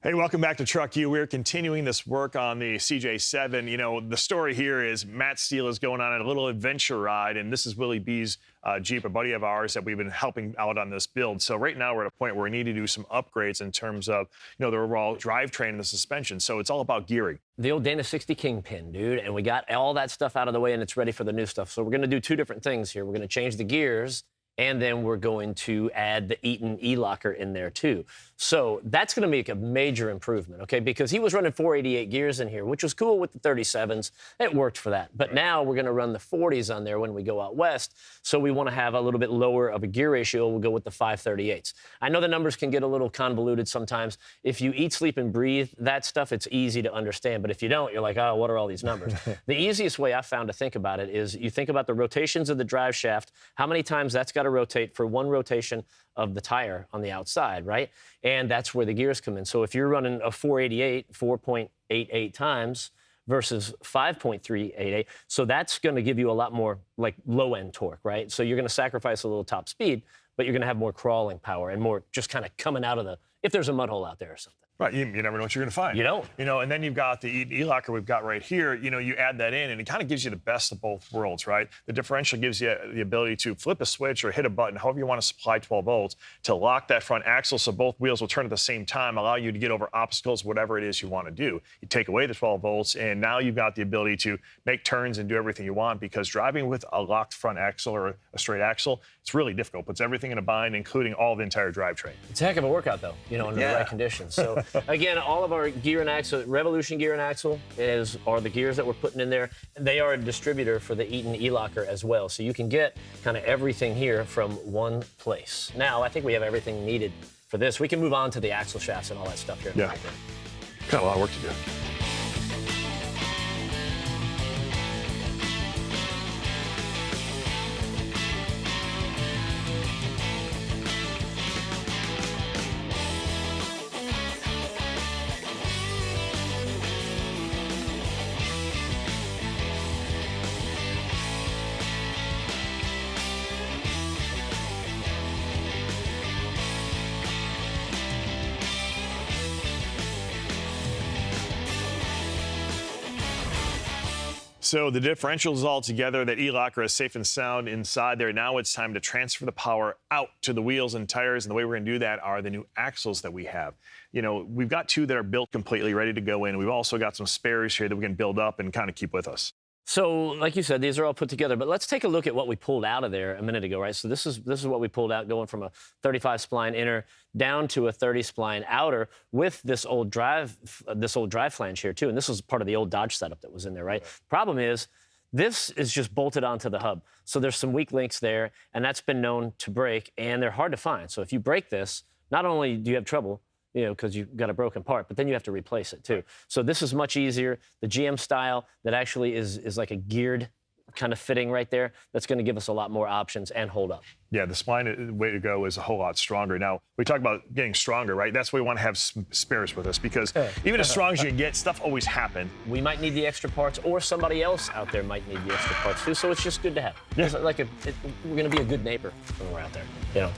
Hey, welcome back to Truck U. We're continuing this work on the CJ7. You know, the story here is Matt Steele is going on a little adventure ride, and this is Willie B's Jeep, a buddy of ours that we've been helping out on this build. So right now we're at a point where we need to do some upgrades in terms of, the overall drivetrain and the suspension. So it's all about gearing. The old Dana 60 Kingpin, dude, and we got all that stuff out of the way, and it's ready for the new stuff. So we're going to do two different things here. We're going to change the gears, and then we're going to add the Eaton E-Locker in there, too. So that's going to make a major improvement, okay? Because he was running 488 gears in here, which was cool with the 37s. It worked for that. But now we're going to run the 40s on there when we go out west. So we want to have a little bit lower of a gear ratio. We'll go with the 538s. I know the numbers can get a little convoluted sometimes. If you eat, sleep, and breathe that stuff, it's easy to understand. But if you don't, you're like, oh, what are all these numbers? The easiest way I found to think about it is you think about the rotations of the drive shaft, how many times that's got to rotate for one rotation of the tire on the outside, right? And that's where the gears come in. So if you're running a 488, 4.88 times versus 5.388, so that's going to give you a lot more like low-end torque, right? So you're going to sacrifice a little top speed, but you're going to have more crawling power and more just kind of coming out of the, if there's a mud hole out there or something. Right, you never know what you're going to find. You don't. And then you've got the E-Locker we've got right here. You add that in, and it kind of gives you the best of both worlds, right? The differential gives you the ability to flip a switch or hit a button, however you want to supply 12 volts, to lock that front axle so both wheels will turn at the same time, allow you to get over obstacles, whatever it is you want to do. You take away the 12 volts, and now you've got the ability to make turns and do everything you want, because driving with a locked front axle or a straight axle, it's really difficult. It puts everything in a bind, including all the entire drivetrain. It's a heck of a workout, though, under the right conditions. So, again, all of our gear and axle, Revolution gear and axle are the gears that we're putting in there. They are a distributor for the Eaton E-Locker as well. So you can get kind of everything here from one place. Now, I think we have everything needed for this. We can move on to the axle shafts and all that stuff here. Yeah, got a lot of work to do. So the differentials is all together. That E-Locker is safe and sound inside there. Now it's time to transfer the power out to the wheels and tires. And the way we're going to do that are the new axles that we have. We've got two that are built completely, ready to go in. We've also got some spares here that we can build up and kind of keep with us. So, like you said, these are all put together. But let's take a look at what we pulled out of there a minute ago, right? So this is what we pulled out, going from a 35 spline inner down to a 30 spline outer with this old drive flange here too. And this was part of the old Dodge setup that was in there, right? Problem is, this is just bolted onto the hub. So there's some weak links there, and that's been known to break, and they're hard to find. So if you break this, not only do you have trouble, because you've got a broken part, but then you have to replace it too. So this is much easier. The GM style that actually is like a geared kind of fitting right there, that's going to give us a lot more options and hold up. Yeah, the spline way to go is a whole lot stronger. Now, we talk about getting stronger, right? That's why we want to have spares with us, because even as strong as you can get, stuff always happens. We might need the extra parts, or somebody else out there might need the extra parts too, so it's just good to have. Yeah. We're going to be a good neighbor when we're out there,